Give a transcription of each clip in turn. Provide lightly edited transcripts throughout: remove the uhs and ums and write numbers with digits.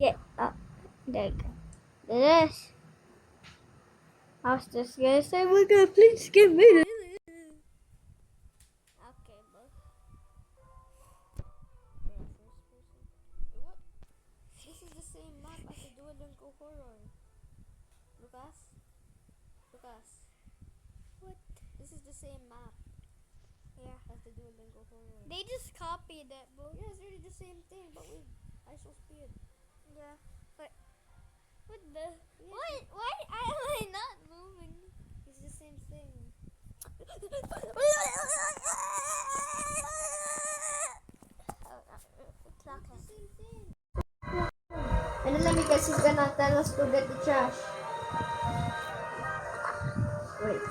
Get up. There you go. This. I was just gonna say, we're gonna please give me this. Okay, bro. What? This is the same map as the Duolingo Horror. Lucas? Lucas? What? This is the same map. Yeah. As the Duolingo Horror. They just copied it, bro. Yeah, it's really the same thing, but with ISO speed. Yeah. But what the? Yeah. What? Why am I not moving? It's the same thing. And then let me guess, he's gonna tell us to get the trash. Wait.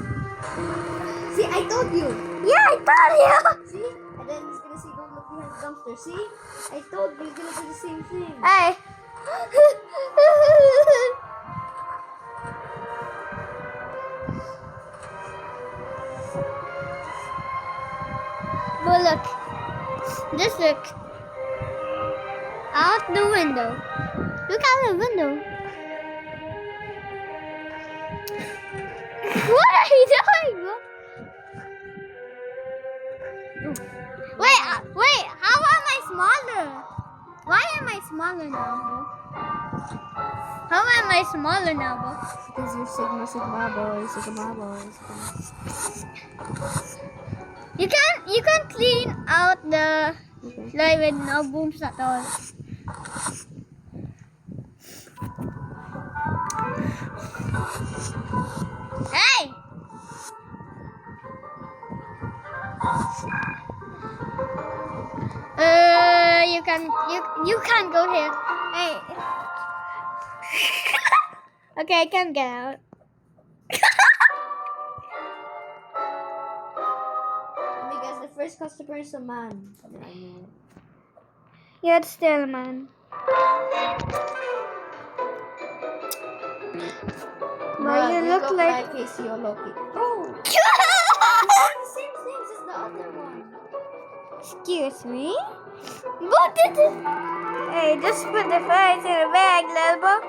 See, I told you. Yeah, I told you. See? And then he's gonna say, don't look behind the dumpster. See? I told you, he's gonna do the same thing. Hey. But look. Just look. Out the window. Look out the window. What are you doing, bro? Wait, how am I smaller? Why am I smaller now, bro? How am I smaller now, bro? Because you're Sigma boy, Sigma boy. You can clean out the like with no booms at all. Hey! You can't go here. Hey. Okay, I can get out. Because the first customer is a man. Yeah, it's still a man. But you look like Casey Loki. Oh! The same things as the other one. Excuse me? What did it? Hey, just put the fries in the bag, little boy.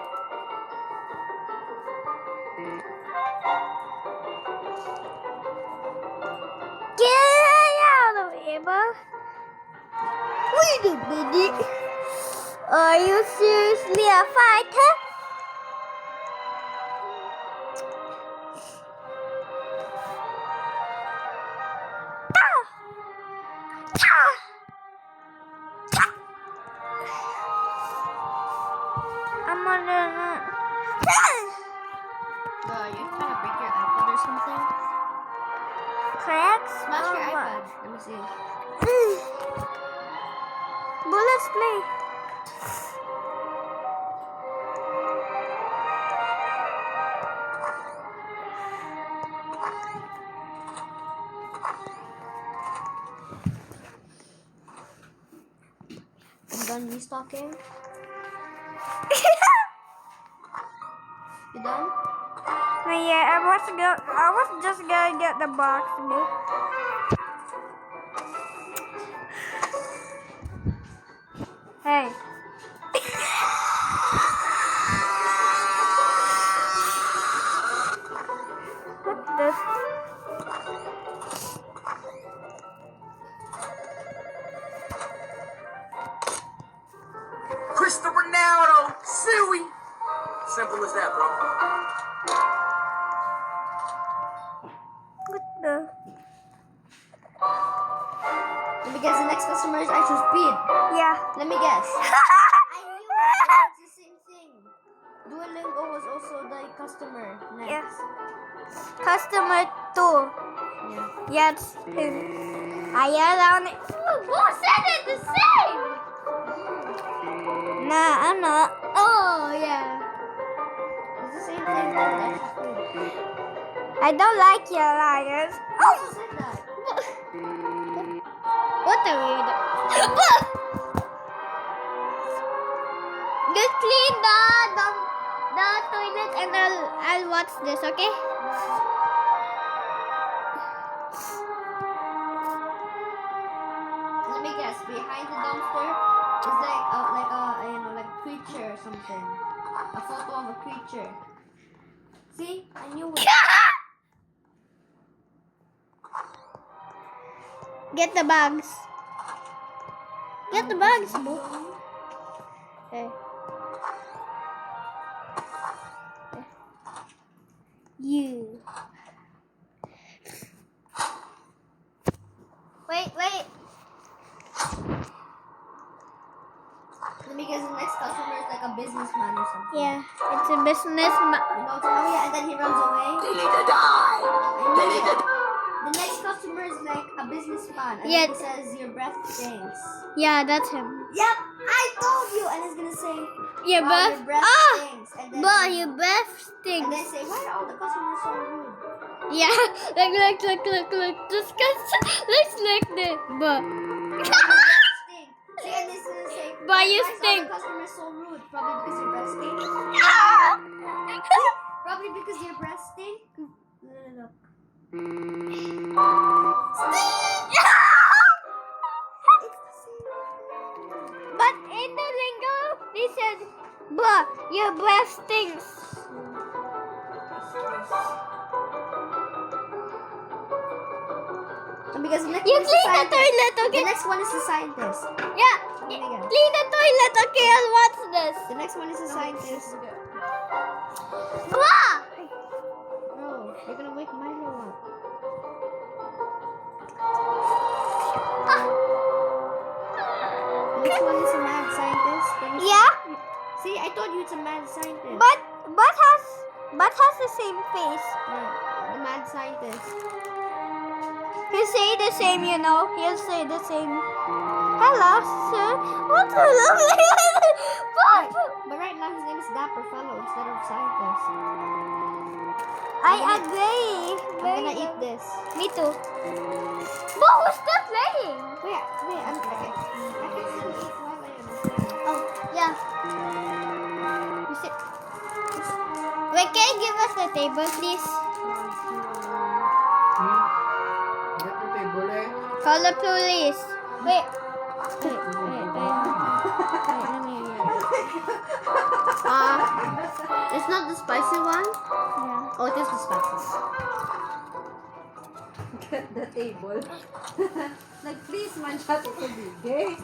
Get out of here, bro. Wait a minute. Are you seriously a fighter? I'm on the... You trying to break your iPad or something? Correct? Smash your iPad. Let me see. Bullets play. I'm done restocking. You done? Yeah, I was just gonna get the box, dude. Hey. What the? Cristiano Ronaldo, Suey. Simple as that, bro. What the? Let me guess, the next customer is actual speed. Yeah. Let me guess. I knew it. It's the same thing. Duolingo was also the customer next. Yes. Customer 2. Yeah. Yes. I yelled on it. Who said it the same? Nah, I'm not. Oh, yeah. It's the same thing. I don't like your liars. Oh! Who said that? What the weird? Just clean the toilet and I'll watch this, okay? Let me guess. Behind the dumpster is like creature or something. A photo of a creature. See? I knew it. Get the bags. Get the bags, bro. Okay. You. Wait. Because the next customer is like a businessman or something. Yeah, it's a businessman. You know, oh yeah, and then he runs away. They need to die. They need to The next customer is like a businessman, and Yeah. he says your breath stinks. Yeah, that's him. Yep, I told you. And he's gonna say, Your "Wow, breath. your breath Ah, stinks." And then, but your breath and stinks. they say, "Why are all the customers so rude?" Yeah, look. Disgusting. Let's look this. But. Your breath stinks. See, and he's gonna say, But you "Why is all stink." the customers so rude? Probably because your breath stinks. Probably because your breath stinks." No. But in the lingo, they said, "But your breath stinks." Because the next You one is clean the scientist. toilet, The okay? next one is the scientist. Yeah, Oh my God. clean the toilet, okay? I'll watch this. The next one is the scientist. Bah! No, you're gonna wake Milo up. The next one is a mad scientist. Let me see. Yeah, See, I told you it's a mad scientist. but has the same face. The mad scientist. He'll say the same, you know. He'll say the same. Hello, sir. What the lovely. But right now his name is Dapper Fellow instead of scientist. I agree. I'm gonna eat this. Me too. But we're still playing. Wait, I can still eat while I am playing. Oh, yeah. You see. Wait, can you give us the table, please? get the table eh. Call the police. Wait. Wait, let me It's not the spicy one. Yeah. Oh, it is the spicy one. Get the table. Like, please, man, shut it to bigay.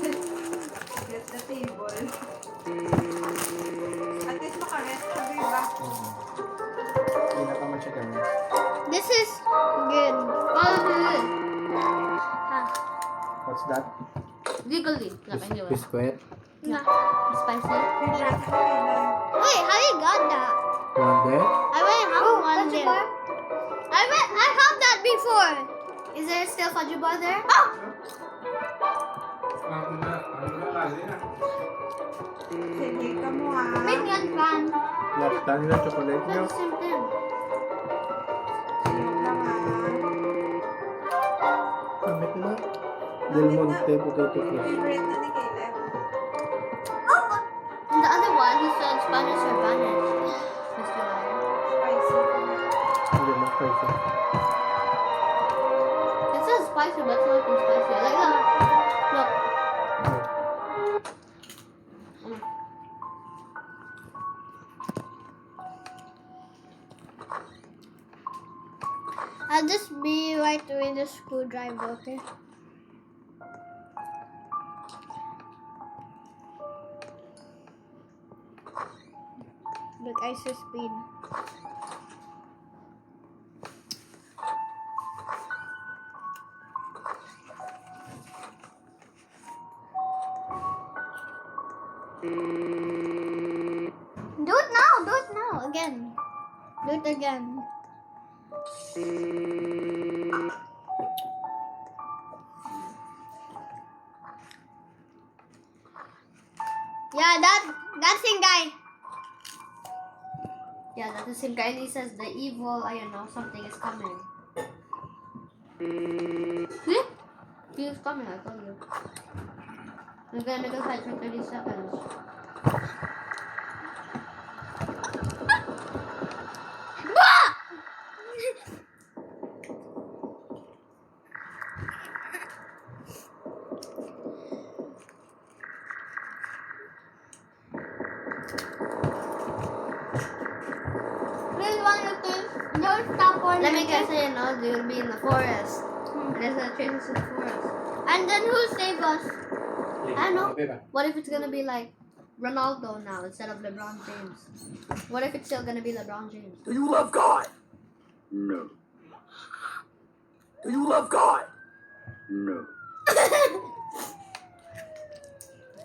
Get the table. At least makarest ka, diba? Hindi na ka masyadong. This is good. What's that? Legally. Like, anyway. Biscuit. Nah. Spicy. Wait, how you got that? Want that? I went have one there. I have that before. Is there still fudge bar there? Oh! Sige ka mo, ha? Minion fan. Lapta nila chocolate nyo. That's the same thing. Sige lang, ha? Damit na. Del Monte potato fish. Favorite na ni Caleb. And the other one, he said Spanish or Spanish. Mr. Liar. Spicy. Hindi na spicy. It says spicy, but it's not even spicy. Like, look. I'll just be right with the screwdriver, okay? Look, I see speed. Do it now, again. Do it again. Yeah, that same guy. Yeah, that's the same guy. And he says the evil, I don't know, something is coming. See? He is coming, I told you. We're gonna make a fight for 30 seconds. guess, you know, they will be in the forest. And there's gonna chase us in the forest. And then who save us? I don't know. What if it's gonna be like Ronaldo now instead of LeBron James? What if it's still gonna be LeBron James? Do you love God? No. Do you love God? No.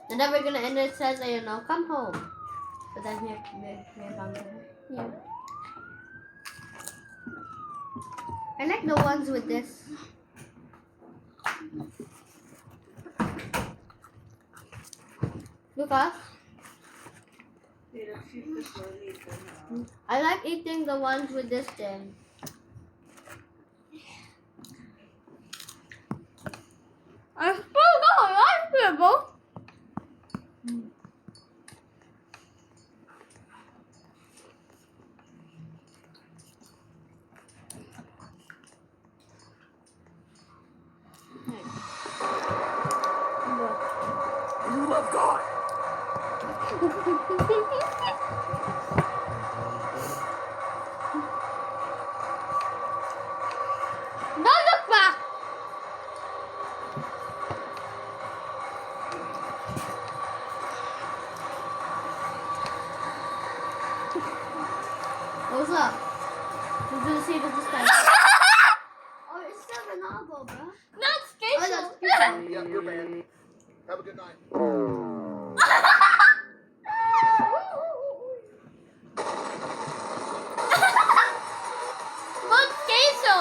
And then we're gonna end it says, you know, come home. But then we're gone there. Yeah. I like the ones with this. Lucas? I like eating the ones with this thing. I still don't like people. Do you love God? Don't look back. What's up? We're gonna see this time. Oh, it's still Ronaldo, bro. That's Oh, Casey. that's Yeah, you're banned. Have a good night. What's queso?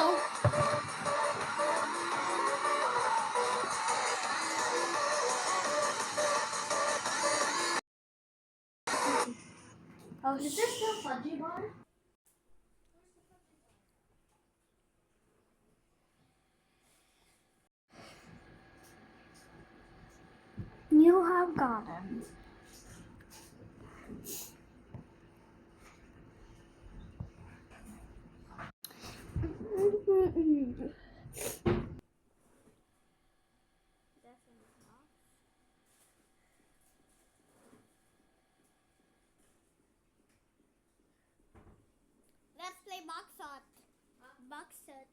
Oh, is this still Fudgy Bar? You have got him. Let's play Boxot. Boxot.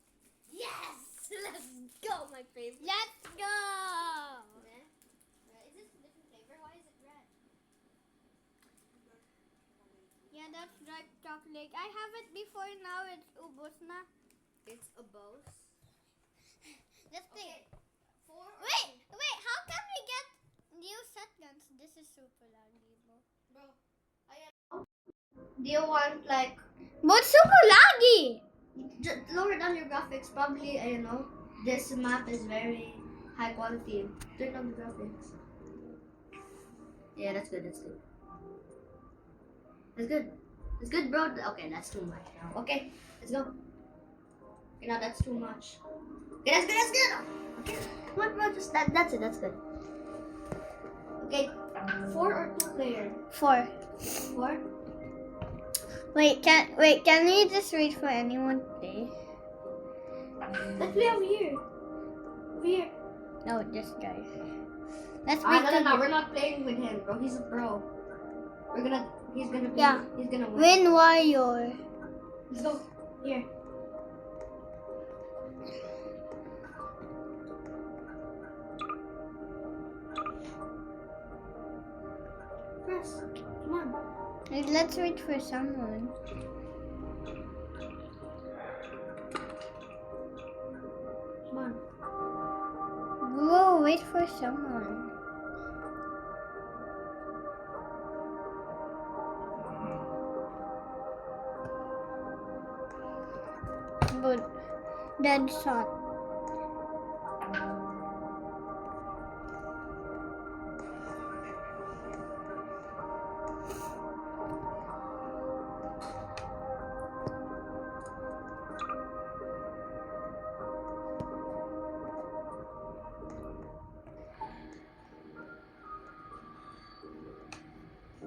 Yes! Let's go, my favorite. Let's go. Is this a different flavor? Why is it red? Yeah, that's dark chocolate. I have it before. Now it's ubos na. It's a Bose. Let's play. Four. Wait. How can we get new shotguns? This is super laggy, bro. Bro, do you want like But super laggy. lower down your graphics? Probably, I don't know. This map is very high quality. Turn down the graphics. Yeah, that's good. That's good. That's good. That's good, bro. Okay, that's too much now. Okay, let's go. Okay, now that's too much. Okay, that's good. That's good. Okay, come on, bro. Just that's it. That's good. Okay, 4 or 2 player? 4. 4. Wait, can we just wait for anyone to play? Let's play over here. Over here. No, this guy. Let's Ah, wait no, till no, no. We're not playing with him, bro. He's a pro. He's gonna be. Yeah. He's gonna win. Win warrior. Let's go. Here. Press. Come on. Wait, let's wait for someone. Come on. Whoa, wait for someone. Good. Dead shot.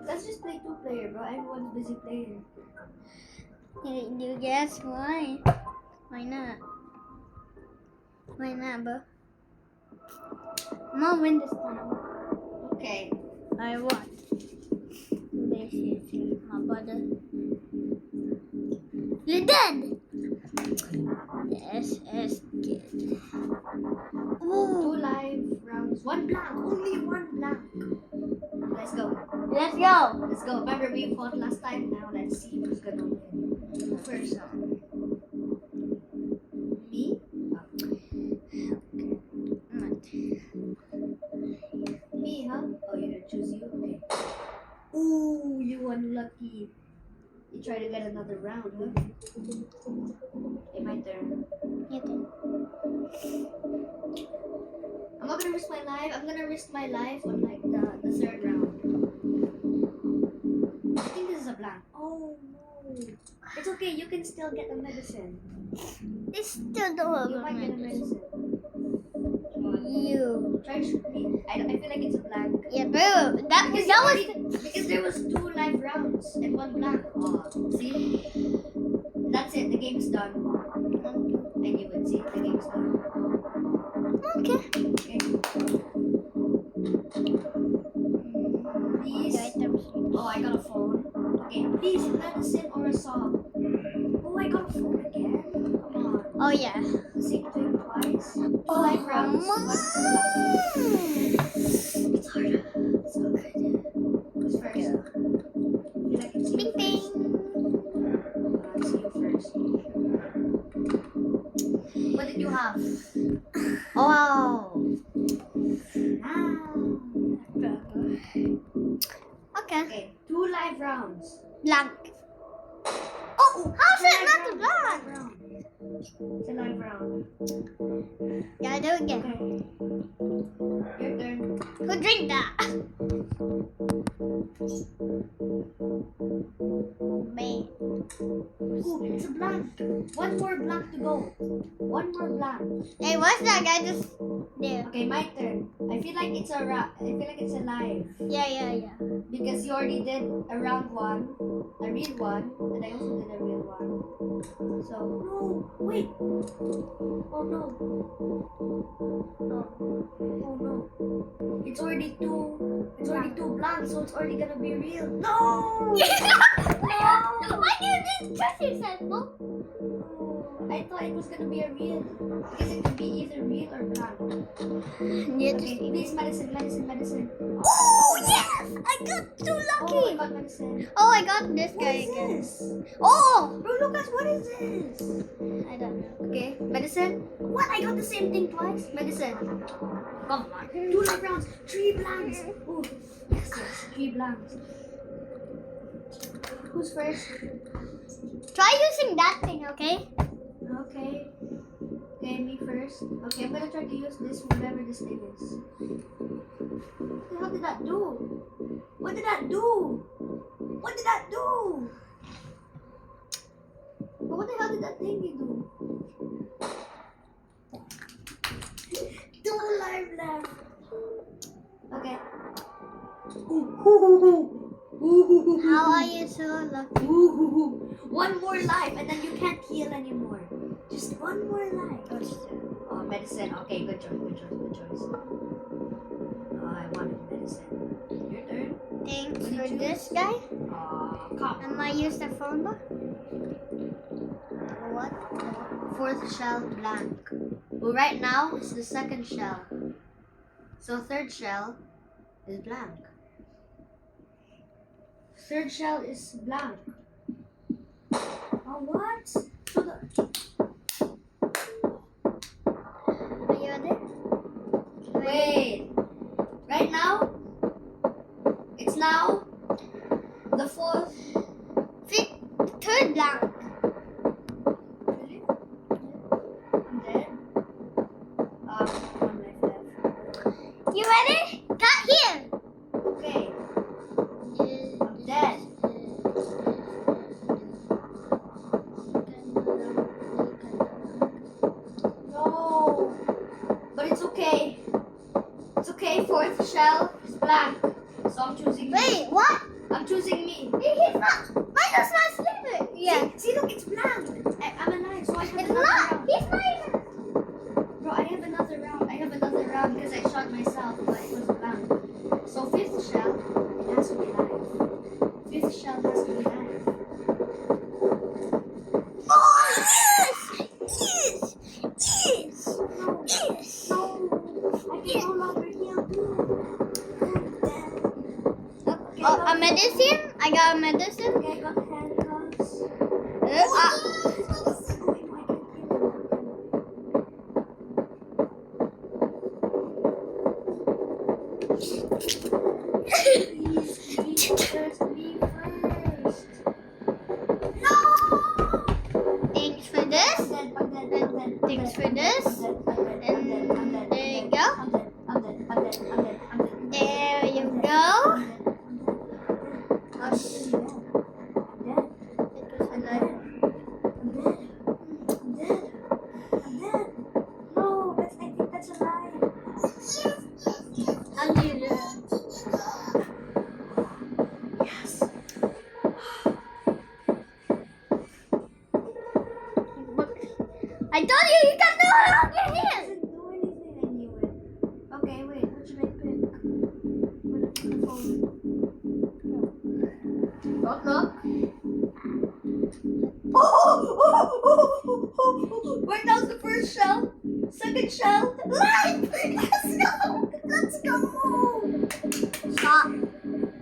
Let's just play 2 player, bro. Everyone's busy playing. You guess why? Why not? Why not, bro? I'm gonna win this time. Okay. I won. They see. How about that? You're dead! This is good. Two live rounds. One blank. Only one blank. Let's go. Let's go! Let's go. Remember we fought last time? Now let's see who's gonna win. First round. Me? Me, huh? Oh, you're gonna choose you? Okay. Ooh, you unlucky. You try to get another round, huh? Okay, my turn. I'm not gonna risk my life. I'm gonna risk my life on like the third round. I think this is a blank. Oh no. It's okay, you can still get the medicine. They still don't have You a might get a medicine. medicine. Come on. You. Try to shoot me. I feel like it's a blank. Yeah, bro. That was. Because there was 2 live rounds and 1 blank. Oh, see? That's it. The game is done. I knew it. See, the game is done. Okay. Okay. Please. Oh, I got a phone. Okay, please, medicine or a song. Oh, I got a phone again. Come on. Oh yeah. Sing to him twice. 2 live rounds. It's hard. It's so good. Who's first? I feel like it's you Bing first. bing. I'll see you first. What did you have? Oh. Ah. Okay. Okay, 2 live rounds. Blank. Oh, how's it not a Live blank? round. It's a live round. Yeah, do it again. Okay. Your turn. Who drink that? Me. Ooh, it's a blank. 1 more blank to go. 1 more blank. Hey, what's that guy just there? Okay, my turn. I feel like it's I feel like it's a live Yeah. because you already did a round 1, a real one, and I also did a real one. So no, wait. Oh no. Oh no. It's already 2. It's already 2 blanks, so it's already gonna be real. No. Why do you just trust yourself, no? I thought it was gonna be a real because it could be either real or blank. Okay, please, medicine. Oh yes! I got too Oh, I lucky. got medicine. Oh, I got this What guy is again. this? Oh, Bro, Lucas, what is this? I don't know. Okay, medicine. What? I got the same thing twice. Medicine. Come on. 2 live rounds. 3 blanks. Oh, yes. 3 blanks. Who's first? Try using that thing, okay? Okay. Okay, me first. Okay, I'm gonna try to use this whatever this thing is. What the hell did that do? What did that do? What did that do? But what the hell did that thingy do? 2 live left. Okay. How are you so lucky? Ooh. 1 more life and then you can't heal anymore. Just 1 more life. Oh, medicine. Okay, good choice. Oh, I wanted medicine. Your turn. Thanks What did for you this guy. Come. Am I use the phone book? What? 4th shell blank. Well, right now it's the 2nd shell. So 3rd shell is blank. 3rd shell is blank. Oh, what? So Are you there? wait. Right now, it's now the 4th. Third blank. Really? I'm dead. 1 life left. You ready? Cut here. Okay, I'm dead. No, but it's okay. It's okay. 4th shell is blank, so I'm choosing. Wait, what? I'm choosing me. He's not. Mine does not sleep. Yeah. See, look, it's blank. I'm alive, so I have It's another not. round. He's not even. Bro, I have another round. I have another round because I shot myself, but it was blank. So 5th shell, it has to be live. 5th let's do that. Oh, a medicine? I got a medicine. Okay, I got handcuffs. Thanks for this. Thanks for this. And there you go. There you go. Oh, shit. How do you do it? I told you you can do it on your hand. Okay, wait, what should I pick? Don't look. Wait, that was the first shell. Second shell. Life! Let's go! Let's go! Stop.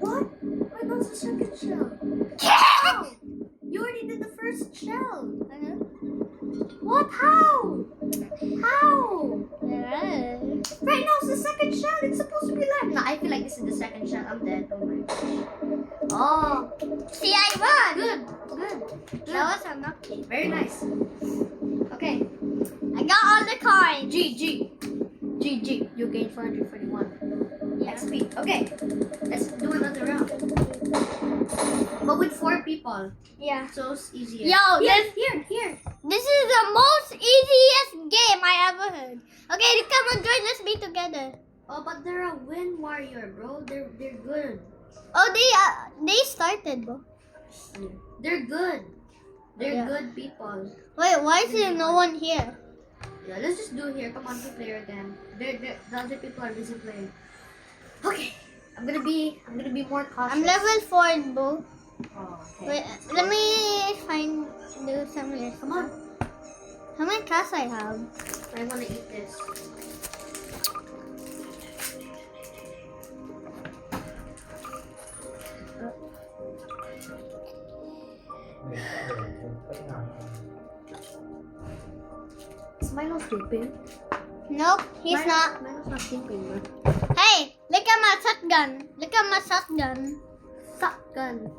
What? Wait, that was the second shell. You already did the first shell. What? How? How? Right now it's the second shell. It's supposed to be live. No, I feel like this is the second shell. I'm dead. Oh my gosh. Oh. See, I won. Good. That was unlucky. Very nice. Okay. I got all the cards. GG. You gained 441 XP. Okay. Let's do another round. But with 4 people. Yeah. So it's easier. Yo, Here. this is the most easiest game I ever heard. Okay, come on, join. Let's be together. Oh, but they're a win warrior, bro. They're good. Oh, they started, bro. They're good. They're Yeah. good people. Wait, why is there no one here? Yeah, let's just do it here. Come on, 2 player again. The other people are busy playing. Okay. I'm gonna be more cautious. I'm level 4, bro. Oh, okay. Wait, let me do some here. Come on. How many cats I have? I wanna eat this. Is Milo sleeping? Nope, he's not. Milo's not sleeping, bro. Hey, look at my shotgun. Look at my shotgun. Shotgun.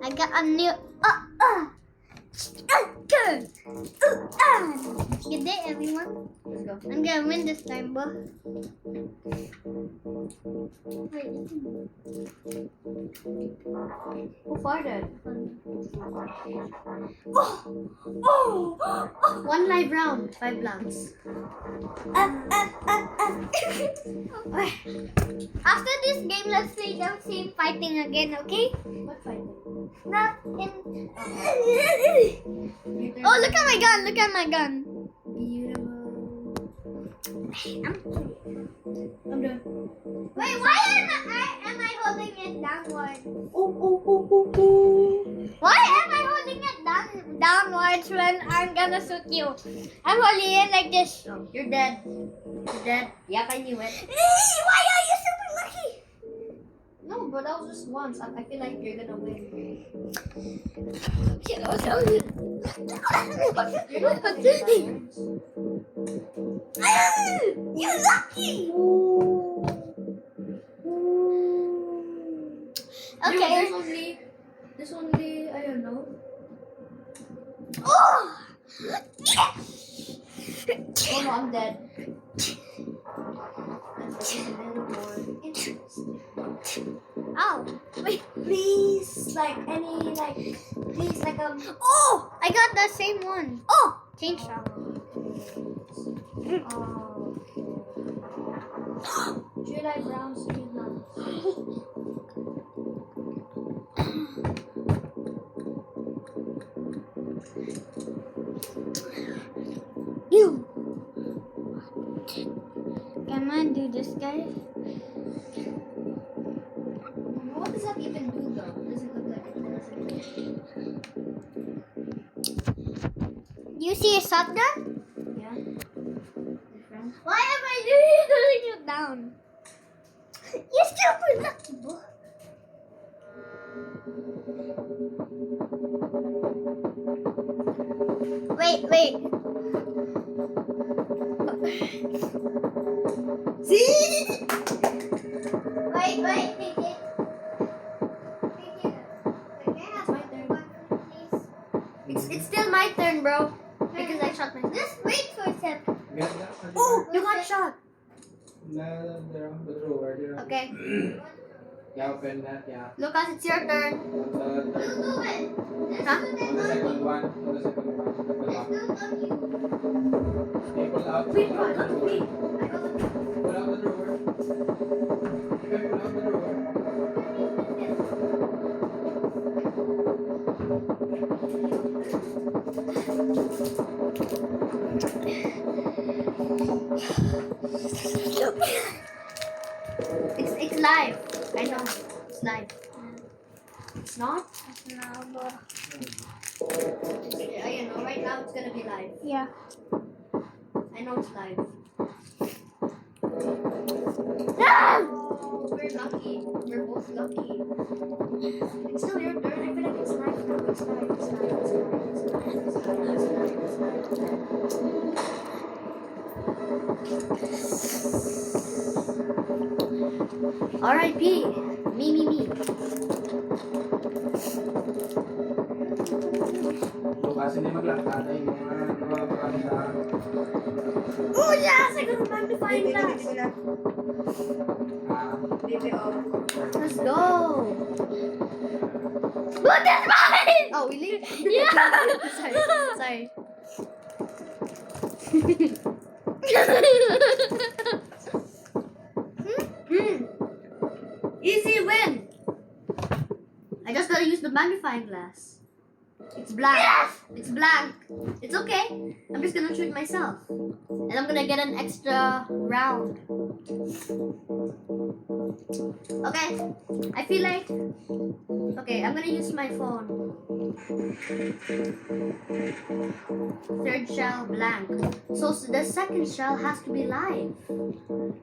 I got a new shotgun. Good day, everyone. Let's go. I'm gonna win this time, bro. Wait. Who farted? Oh. 1 live round, 5 blanks. After this game, let's play them same fighting again, okay? What fighting? Not in. Your turn. Oh, look at my gun! Look at my gun. Beautiful. I'm done. Wait, why am I holding it downward? Oh. Why am I holding it downwards when I'm gonna shoot you? I'm holding it like this. No, you're dead. You're dead. Yep, I knew it. Why are you super lucky? No, but that was just once. I feel like you're gonna win. You're not gonna win. You're lucky. Okay. There's only, I don't know. Oh! Oh no, I'm dead. That's a little more interesting. Ow! Wait. Please, Oh! I got the same one. Oh! Chainsaw. Should I browse you now? You. Can I do this, guys? What does that even do though? Does it look like this? You see a shotgun? Yeah. Different. Why am I doing it down? You're super lucky, boy. Wait. See? Wait, take it. It's still my turn, bro. Because I shot myself. Just wait for a second. Oh, you got shot. The drawer. Okay. Yeah, open that, yeah. Lucas, it's your turn. On the You do it. Huh? second one. On the second one. Let's do it on you. Okay, pull out. Wait, bro, look at me. Pull out the drawer. Okay, pull out the drawer. It's live. I know. It's live. It's not? No, but You know, right now it's gonna be live. yeah. I know it's live. No! We're lucky. We're both lucky. It's still your turn. I feel like it's live now. It's live. It's live. It's live. It's live. It's live. It's live. It's live. R.I.P. Me. Bukas hindi maglakad ay mga maganda. Oh yes! I got a magnifying glass. Let's go. Look, that's mine! Oh, really? Yeah. Sorry. Easy win. I just gotta use the magnifying glass. It's blank. Yes! It's blank. It's okay. I'm just gonna shoot myself. And I'm gonna get an extra round. Okay. I feel like... Okay, I'm gonna use my phone. Third shell blank. So the second shell has to be live.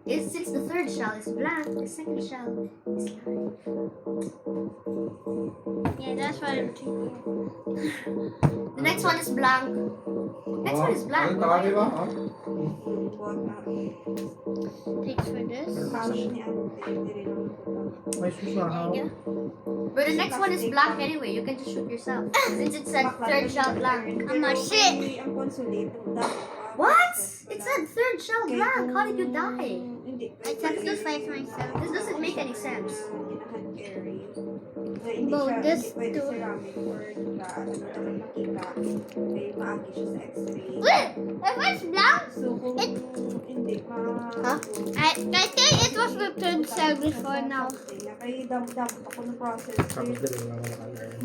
Since the third shell is blank, the second shell is live. Yeah, that's what I'm thinking. The next one is blank. Next one is blank. Ano tawabi ba? Thanks for this. May susahaw. But the next one is blank anyway. You can just shoot yourself. Since it said third shell blank. I'm a shit. What? It said third shell blank. How did you die? I sacrificed myself. This doesn't make any sense. But this pwede too. ceramic or makita, may maagi siya sa x-ray. Wait, if it's blank, So kung hindi Huh? I think it was the third cell before now. Kaya dam-dam ako ng process. Tapos dali lang ako nakalain.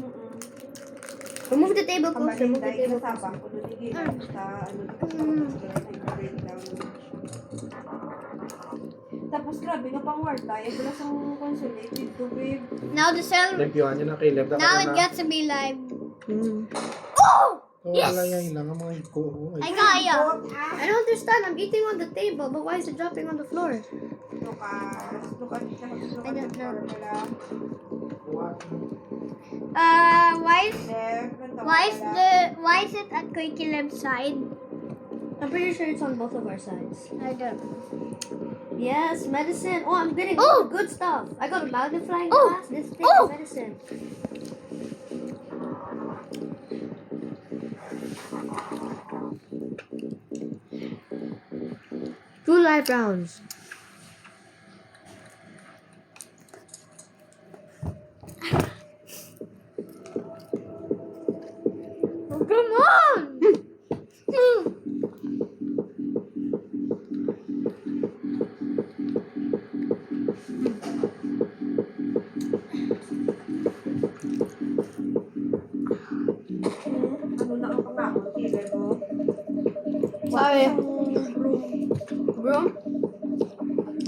Remove the table cloth. Remove the Pamahinday, table kinasabang cloth. ko doon, hindi lang sa breakdown. Tapos grabe nga pang warta, yung wala sa consulate dito, babe. Now the cell, Nagpiwan niya ng kilab. now it gets to be live. Oh! Yes! Wala yan lang ang mga ko. I got ya. I don't understand. I'm eating on the table, but why is it dropping on the floor? Lucas, look at I don't know. formula. Why is it at curriculum side? I'm pretty sure it's on both of our sides. I don't. Yes, medicine. Oh, I'm getting Oh! good stuff. I got a magnifying Oh! glass. This thing Oh! is medicine. Two live rounds. Oh, come on! Ano na ang pangako, tigay ko? Sorry. Bro?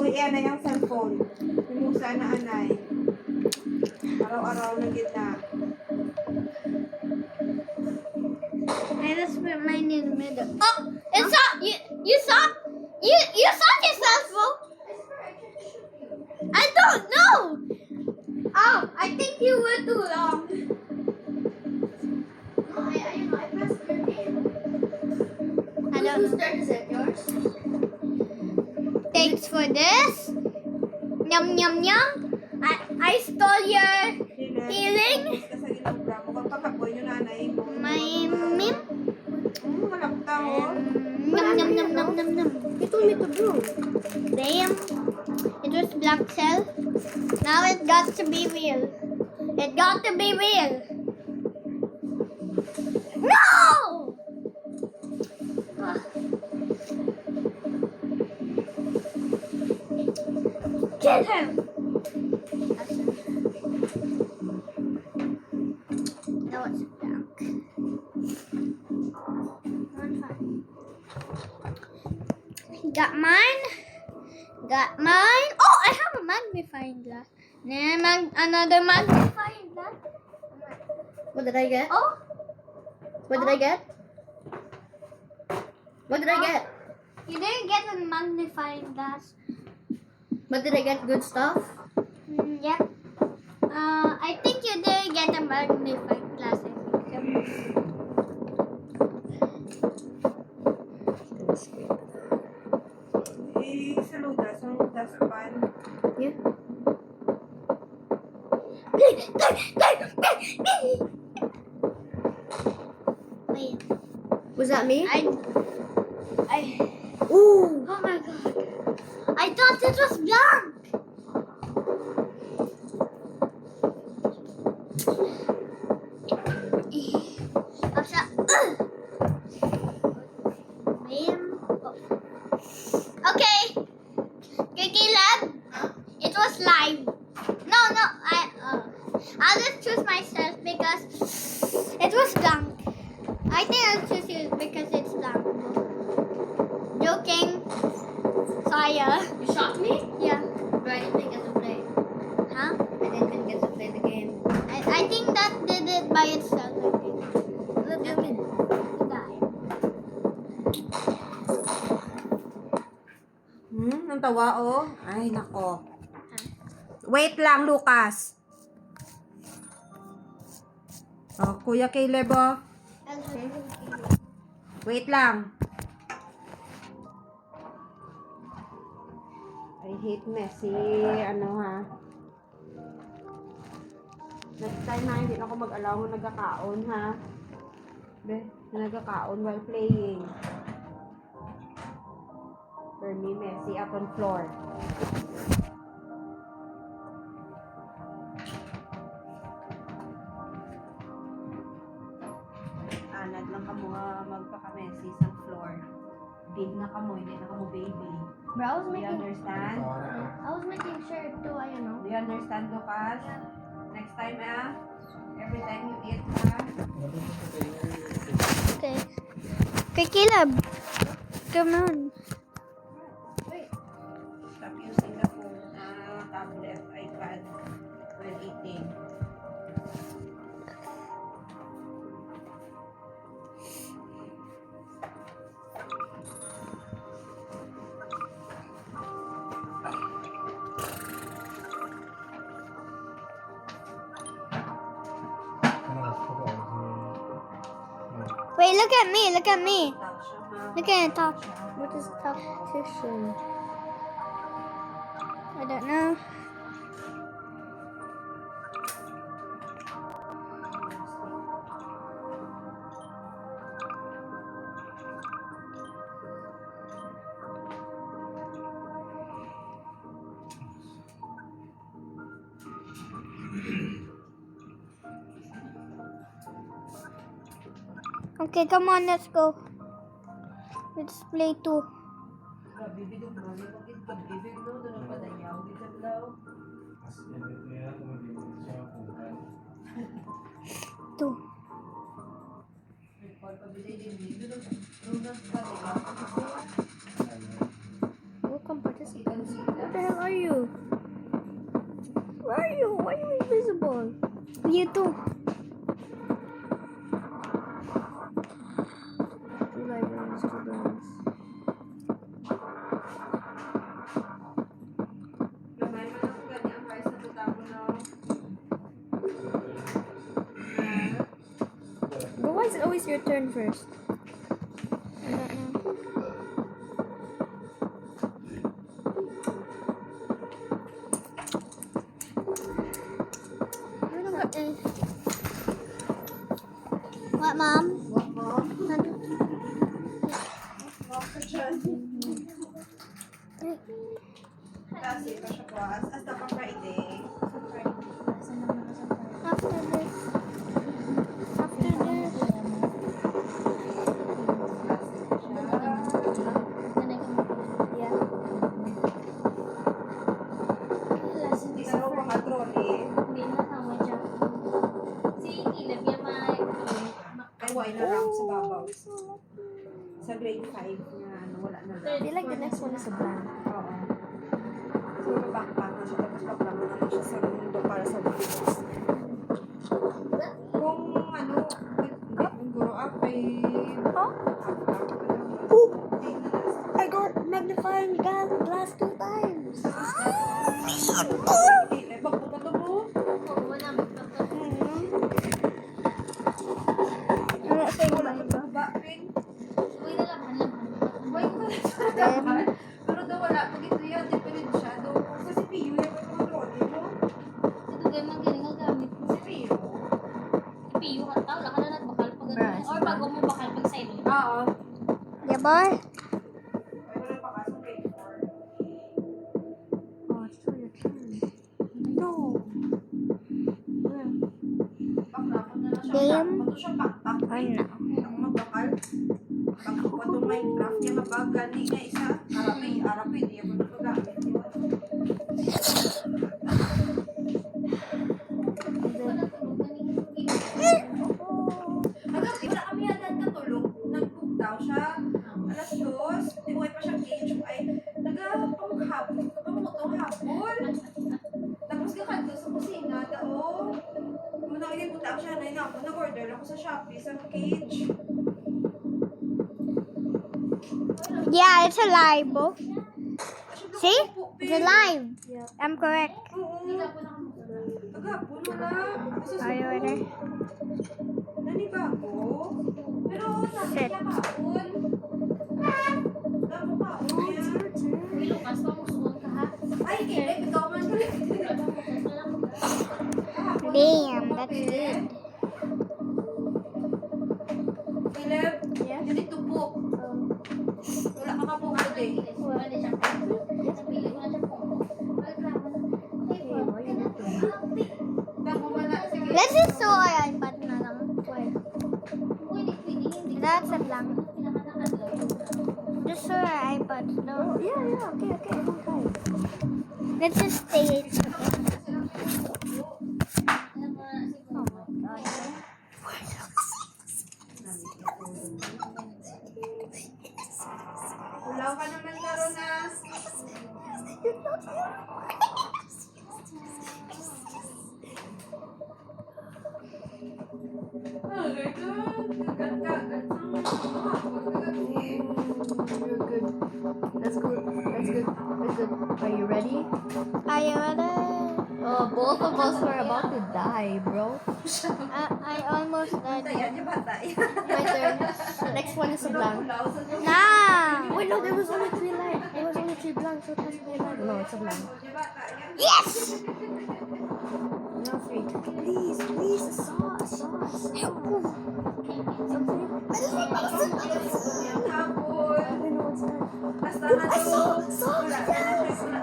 Uy, yan na yung cellphone. Pinusa na anay. Araw-araw na gitna. I I just put mine in the middle. Oh, it's up. You saw yourself, bro. I don't know. Oh, I think you were too long. I pressed your name. I don't know. Whose turn is it? Yours? Thanks for this. Yum yum yum. I stole your healing. Tapos ka sa ginobra mo. Kung kakaboy yung nanay mo. My mim. Malapta mo. Yum yum yum yum yum yum. You told me to draw. Damn. It was blank cell. Now it got to be real. It got to be real. No! Ah. Kill him! That was blank. Got mine. Got mine. Oh, I have a magnifying glass. Another magnifying glass. What did I get? Oh, What did I get? What did I get? you didn't get a magnifying glass. What did I get? Good stuff? Yep. I think you didn't get a magnifying glass. I think so. Sa ludas, yung dustpan. Yeah. Wait. Was that me? Oh Ooh. my god. I thought it was blank. Okay. Caleb, it was live. No, I'll just choose myself because it was blank. I think I'll choose you because it's blank. Joking. Saya. You shot me? Yeah. But I didn't get to play. Huh? I didn't even get to play the game. I think that did it by itself. I think. Look at me. Die. Ang tawa, oh. Ay, nako. Wait lang, Lucas. Oh, Kuya Caleb, oh. Wait lang. I hate messy. Ano, ha? Next time, ha, hindi na ako mag-allow kung nagkakaon, ha? Be, nagkakaon while playing. For me, messy up on floor. Anad lang ka mo magpaka-messy sa floor. Big na ka mo, hindi na ka mo baby. Bro, I was Do you making understand? sure to, Do you understand, Lucas? Next time, every time you eat, Okay. Okay, Caleb. Come on. stop using the phone, tablet, iPad when eating. Wait, look at me. Look at me. Touch, Look at the top. What is competition? I don't know. Okay, come on, let's go. Let's play 2. Bibidog mo, bibidog ka, bibidog doon ang padayaw, bibidog daw. 2. Welcome participants. What the hell are you? Where are you? Why are you invisible? You too. always your turn first. I don't know. What, Mom? What, Mom? Kasi pa siya bukas. Hasta pa Friday. After this. After this. Yeah. Hindi ka raw makatroli. Ay, why na rank sa babaw. Sa grade 5 na ano, wala na I lang. feel like the next one is a blank. Oo. So, backpack na siya. Tapos paplano naman siya sa mundo para sa videos. Kung ano, ang guro up ay... I got magnifying glass 2 times. Eh, bakit pa to mo? Bakit? Pero daw wala, pag ito yan, diferensyado. Kasi PU yan, pag kontrolin mo. Si PU. Oo. Yeah, boy. Ay, wala pa kaso grade 4. Oh, it's still your turn. No. Bakla na lang siya. Game? Bato siya backpack. Ano? Ang magbakal. Pagkuha itong Minecraft, yung mabagal ni nga isa. Arapi, di ako nagagamit. Hanggang wala kami agad katulog. Nagpugtaw siya. Alas 2. Di pa siya cage. Ay, nagpamukhabol. Kapamutong habol. Tapos kakadto sa kusina. Tao. Muna ko pugtaw siya. Nag-order ako sa Shopee sa cage. Yeah, it's alive, Bo. See? It's alive. I'm correct. Oo. Agapon wala. Are you ready? Nanibago. Pero sabi Set. niya kaon. Damo kaon niya. Ay, kailan ikaw man ko. Damn, that's good. Caleb, dito tupo. Wala ka po today. Damo wala. Sige. Let's just show our iPad na lang. That's a blank. Just show our iPad. No. Yeah, okay, I don't try. Let's just stay it. Oh my god. Ulaw ka naman karon na. Oh my God. Kagat-kagat. You're good. That's good. That's good. That's good. Are you ready? Are you ready? Oh, both of us were about to die, bro. I almost died. Yan yung bata. My turn. Next one is a blank. Ulaw sa Nah! Wait, no, there was only 3 lines. There was only 3 blanks, so it must be a blank. No, it's a blank. yung bata. Yan. Yes! No, 3. Please, please, a sauce. Yung hapon. I know what's that. Basta na to. Wala na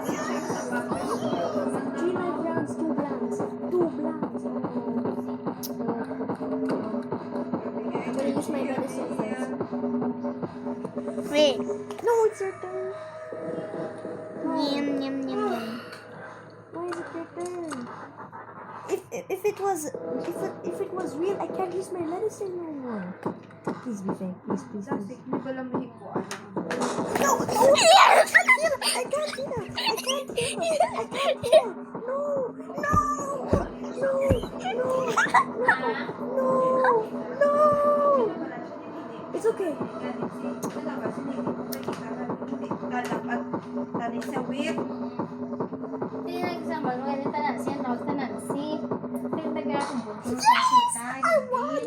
siya sa baboy. 3 live rounds, 2 blanks. 2 blanks. I'm gonna use my medicine first. Wait. No, it's your turn. Yum, yum, yum, yum. Why is it your turn? If it was real, I can't use my medicine no more. Please be fake. Please, please, please. Hindi ko lang mahikuan. No, no, I can't feel it. I can't feel it. I can't feel it. I can't feel it. No, no, no, no, no. It's okay. Tani sa whip. Oh,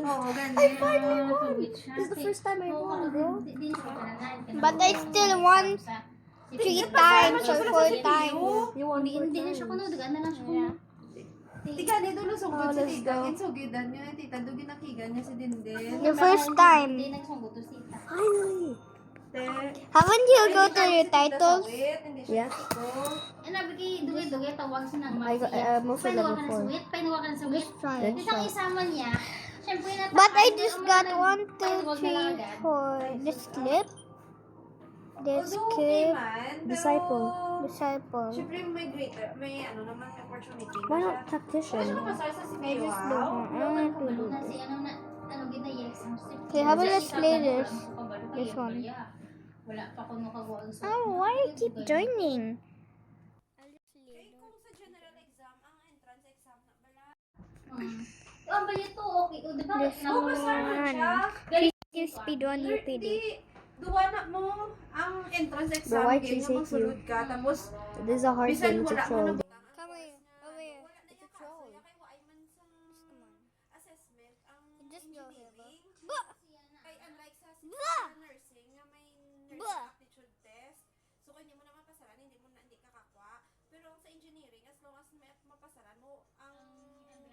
Oo, ganun. finally won! This is the first time I won, bro. But I still won 3 times or 4 times. You won Hindi 4 na siya times. kuno, dagan na lang siya kuno. Tika, dito na sugod Oh, si let's tita. go. Insugidan niyo yung tita. Dugin nakigan niya si Dindin. The first time. Hindi nagsunggot to sita. Finally! Te. Haven't you go to Si your tita titles? sawit, Hindi siya Yeah. siko. Ano bigay dugay-dugay tawag sa nang I got, mostly level 4. Painuwa ka na sa wit. Try. Let's Itong try. isama niya. Syempre na. But I just got 1, 2, 3, 4. This clip. This Although okay clip. man, pero... Disciple. Disciple. Siyempre may greater, may ano naman opportunity. Why not Wala tactician? siya mapasal sa si I just Wow. don't want to do Na si this. ano na ano gina yes. Okay, how about let's play this? This one. Wala pa kuno kagawa sa. Oh, why you keep joining? Eh, kung sa general exam, ang entrance exam na bala. Oh, ba ito okay. O di ba? This Oh, basta na siya. You speed 1 UPD. Duwa na mo ang entrance exam. Bro, why kaya choose nga you? magsulod ka. Tapos, This is a hard bisan thing to wala mo troll. na Come here. Over here. Wala na yung kaso. Kaya wala man sa assessment. Ang Just go here, bro. engineering, ay unlike sa nursing na may nursing Bah! aptitude test. So, kung hindi mo na mapasaran, hindi ka kakwa. Pero sa engineering, as long as may mapasaran mo ang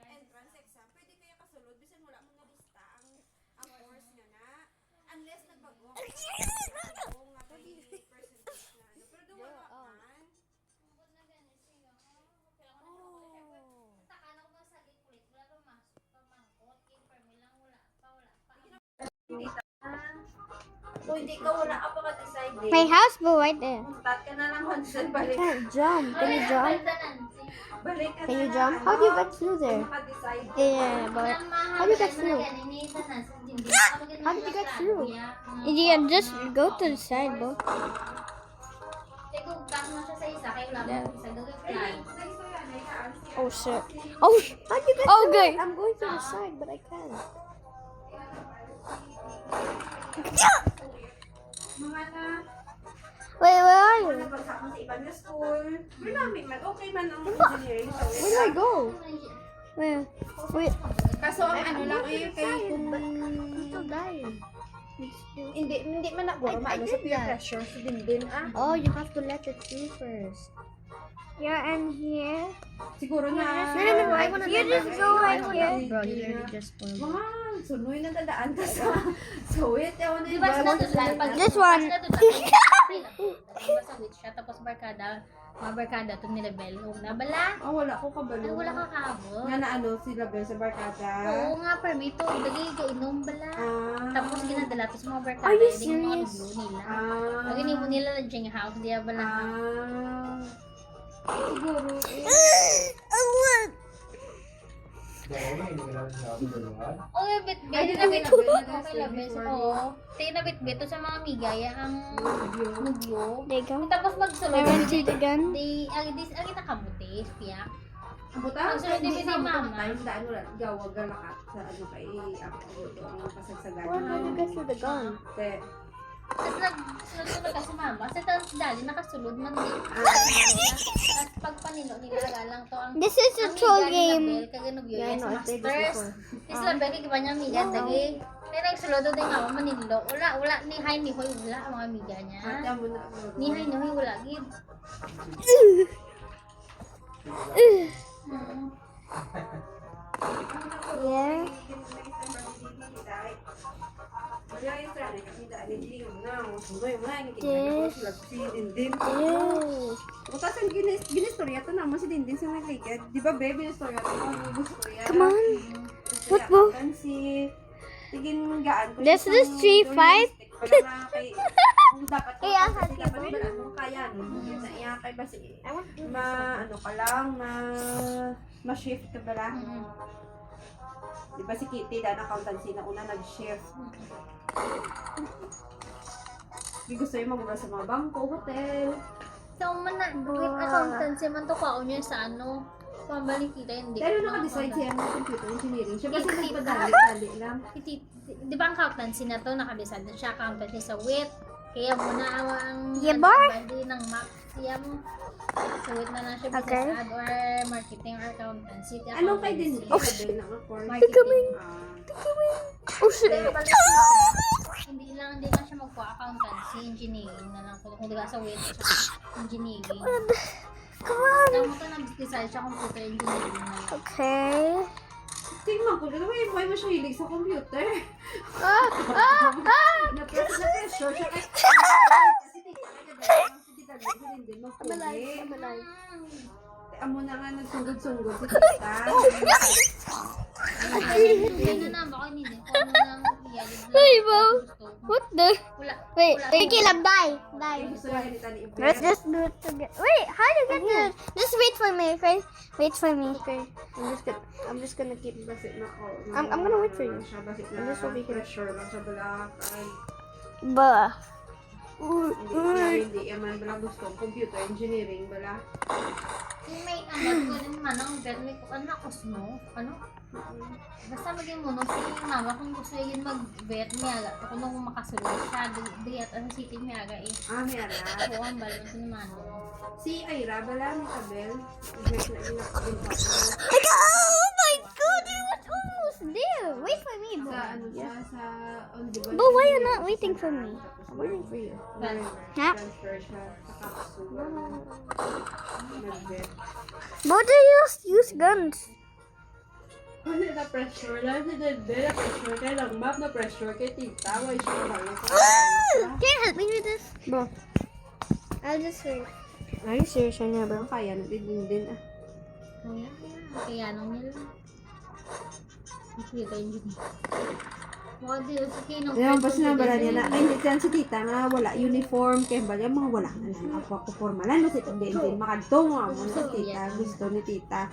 entrance exam, pwede kaya kasulod. Bisan wala mo na lista ang course nga na. Unless nagbago. Kung nga may percentage na ano. Pero doon wala man. Kung hindi ka wala ka pa ka-decide eh. My house go right there. Muntat ka na lang Hansel, balik. Can't jump. Can you jump? Balik ka Can na you lang, jump? How do you get through there? Maka-decide. Yeah, but How do you get through? How did you get through? you can just go to the side, bro. Oh shit. Oh, how do you get Oh, through good. it? I'm going to the side, but I can't. Mga na, Wait, where are you? nabagsak mo sa ibang na school. Pero namin man, okay man ang engineering. So, Where do I go? Where? Wait. kaso ang ano lang eh, kay kung I'm still dying. hindi man naguro, maano sa peer pressure, sa dindin ah. Oh, you have to let it through first. Yeah, and here. Siguro na. I wanna You just go right here. Bro, you literally just spoiled it. Mga sunoy na dadaan ka sa sawit. Ewan na Di yung ba bawal sa pag This one. sa witch siya tapos barkada, mga barkada to ni level. Nabala. Ah, wala ko kabalo. Ay, wala ka kaabot. Nga na ano, sila Bel sa barkada. Oo nga, permito. Dali ka inom bala. Ah. Tapos ginadala to sa mga barkada. Are you Hindi yung mga serious? review nila. Ah. Lagi ni mo nila na dyan house. Di ba lang. Ah. Siguro eh. Oh, bit-bit. Ay, Di di na ko bit-bit. nabit. Okay, labis. Oo. Tayo na bit-bit to sa mga migaya ang nubyo. There you go. Tapos I magsulod. want you to gun. Di, ang nakamuti. Piyak. Ang buta, Ang sunod din hindi si na mama. time daan wala gawag lakat sa ano kay ako ang pasagsagan. Well, how do you get through the gun? Te. Tapos nagsunod-sunod ka si mama. Sa tapos dali nakasulod man din. Tapos pag panilo nila lang to ang This is a troll game. Kaganog yun. Yeah, I Yes, know. I played this masters. before. Is label kay kanya miga dagi. May nagsulod din nga manilo. Wala ni hay ni hoy wala ang mga miga niya. Ate mo na. Ni hay ni hoy wala gid. Yeah. Dindin. Yes. Butas ang ginistorya to naman si Dindin sa naglikid. Di ba, babe, ginistorya to naman ginistorya. Come on. What What mo? Si tigin gaan ko. This is 3-5? Dapat Kaya kasi hati dapat mo. ba ano kaya no? Na iya kay ba si I want to do ano ka lang ma-shift ka ba lang? Di ba si Kitty dahil accountancy na una nag-shift. Di gusto yung magula sa mga bangko, hotel. So man na with accountancy man to kao niya sa ano. Pabalik kita hindi. Pero naka-decide siya ng computer engineering. Siya kasi nagpadali lang. Di ba ang accountancy na to, nakadesign na siya accountancy sa WIT. Kaya muna ang Yeah, bar? body ng map. Siya mo. Suwit na lang siya business Okay. ad or marketing or accountancy. Anong kay din Oh, Bel na course? Marketing. Oh shit. Pero pag nakita, hindi lang siya magpa-accountancy, engineering na lang. Kung di ka sa wait siya, engineering. Come on. Tama ka na-decide siya computer engineering na lang. Okay. Tingnan ko, why mo siya hilig sa computer? Na-pressure siya kasi tita din magpuli. Amo na nga nagsungod-sungod si tita. Yan na na, baka hindi din. Kung ano nang iyalin lang. Hey, Bo. Gusto. What the? Wala. Wait, Wala. wait, Caleb, die. Gusto lang nita ni Iber. Let's just do it together. Wait, how do you get this? Just wait for me, okay? Wait for me. Okay. I'm just gonna keep. Basit na ko. I'm gonna wait for you. Siya basit I'm na just over here. pressure lang siya balakan. Bah. Hindi man bala gusto computer engineering bala. May ano ko din man ang bet may anak ko no. Ano? Basta maging mo no si mama kung gusto yun mag-vet niya kung nung makasulod siya di at ang city niya aga eh. May ala. Oo, ang balon ko ni Mano. Si Ira bala ni Abel. Ibig na ina ko din pa. Oh my god, it was almost there. Wait for me, Bo. Sa ano siya sa on the But why you not waiting for me? I'm waiting for you. Huh? Transfer siya sa capsule. Nag-vet. But they just use guns. Ano na pressure lang si Dede, na pressure kay lang map, na pressure kay tita, why siya bayo Can you help me with this? Bro. I'll just wait. Are you serious right now, bro? Kaya na din ah. Kaya nung nila. Computer engineer. Mga Diyos, kinong Yan, basta na bala niya na, ay, hindi yan si tita nga, wala uniform, kaya ba yan, mga wala na lang, ako formalan, kasi din, makadto nga mo sa tita, gusto ni tita.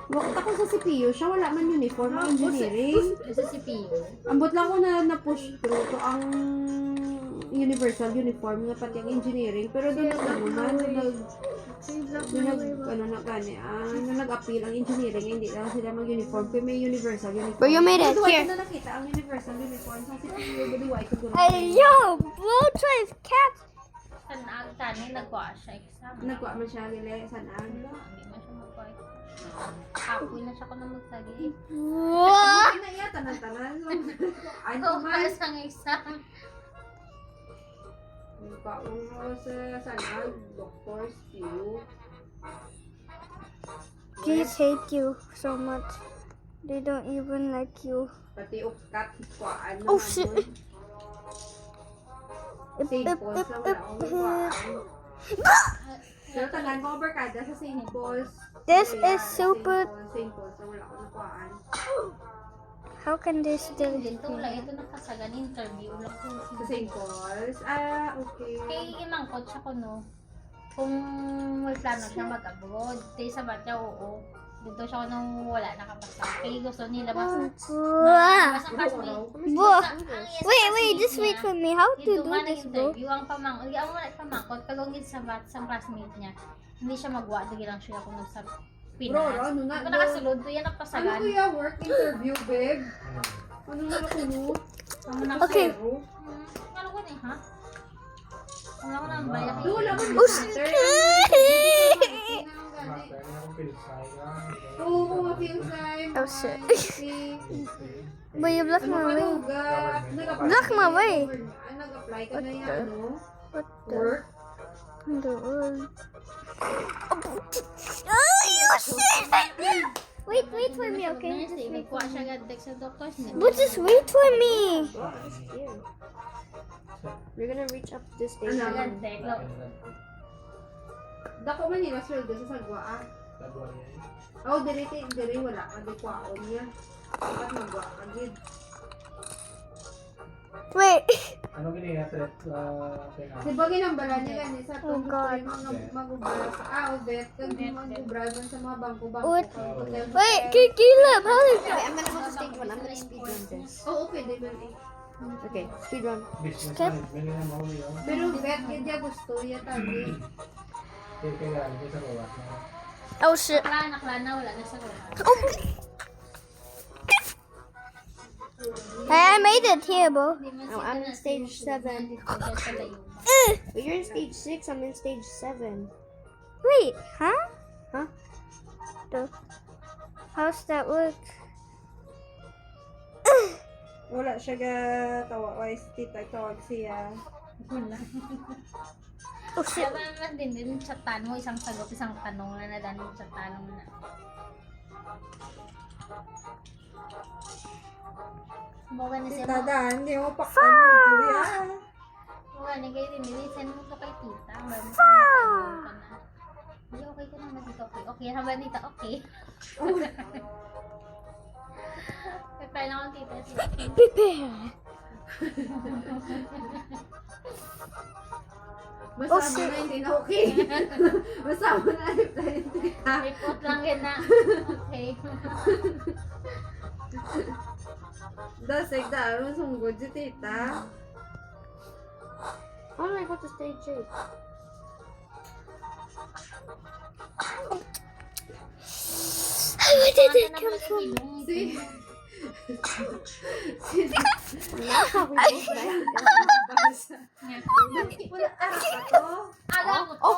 Wakit ako sa CPU, siya wala man uniform, ang engineering. Sa CPU. Ambot lang ko na na-push through to ang universal uniform nga pati ang engineering, pero doon nag-appeal ang engineering, hindi lang sila mag-uniform, kaya may universal uniform. But you made it, Pero here. na nakita ang universal uniform sa CPU, baliway ko doon. Hey, yo, blow drive cat. Sanag tani nagkuha siya exam. Nagkuha man siya gili sa nag. Hindi man siya magkuha. Apoy na siya ko na magsagi. What? Ay na iya tanan-tanan. Ay Ako man. para sa exam. Nagkuha mo sa nag Dr. Stew. Kids hate you so much. They don't even like you. Pati ukkat kuhaan na. Oh, shit. St. Paul's na wala akong kuhaan. Pero tanan ko barkada sa St. Paul's. This Kaya, is super. St. Paul's na wala akong kuhaan. How can they still hate Dito me? lang ito nakasagan interview lang ko. Sa St. Paul's? Okay. Kay imangkot siya ko no. Kung may plano siya mag-abroad, tayo sa batya oo. Dito siya ko nung wala nakapasa. Kaya gusto nila mas Wow. ang classmate. Bo. Ang yes, Wait, wait, classmate just wait niya. for me. How to Dito do nga this, bro? nag-interview ang pamangkot. Hindi ako wala pamangkot. Kalungit sa classmate niya. Hindi siya magwa. Dagi lang siya kung sa Pinas. Bro, ano na? Kung nakasulod ko yan Ano nagpasagan. kuya work interview, babe? Ano na ako no? Ano na Okay. Ano ko niya, ha? Wala ko nang bayan. Wala man Oh, Master na akong pinsay lang. Oo, mapil time. Oh, shit. But you blocked my way. Block my way. Nag-apply ka na yung ano? What the? Work? In the world. Oh, you shit! Wait for me, okay? Just wait May for kuha siya me. agad sa doctors niya. But just wait for me. We're gonna reach up this Ano? stage. Agad, tek. Dako man nila sweldo sa sagwa ah. Tabuan niya eh. Oh, diri wala ka di kwaon niya. Dapat magwa ka gid. Wait. Ano ganyan natin? Di ba ginambala nila ni sa Oh, God. mag-ubra sa vet kag mag-ubra man sa mga bangko-bangko. What? Hotel. Wait, Caleb, how did Okay, I'm gonna go to stage 1. I'm gonna speed run this. Oo, pwede man eh. Okay, speed run. Business Skip. management na mo yun. Pero vet gid ya gusto ya tagi. Kaya kailangan ko sa bawat na. Oh shit. Nakla na, wala na sa lugar. Hey, I made it here, bro. Hindi man Oh, sila I'm na stage sinusunod 7. dito siya sa layuban. But you're in stage 6, I'm in stage 7. Wait, huh? Huh? How's that work? Wala siya tawa. Why si tita tawag siya? Wala. Oh shit. Kaya naman din chatan mo, isang sagot, isang tanong na nadan mo chatan mo na. Bawa na siya Tita mo. Dan, hindi mo pa kuya. Bawa na kayo din, nilisan mo ka kay tita. Hindi, okay ka naman dito. Okay, okay. Haba dito, okay. Prepare na akong tita. Prepare. Basta Oh, mo shit. na hindi na okay. Basta mo na hindi tita. Report lang yun na. Okay. Dasig daro sunggod si tita. How do I go to stage 8? Where did it come from? Wala ara ka to. Alam mo to.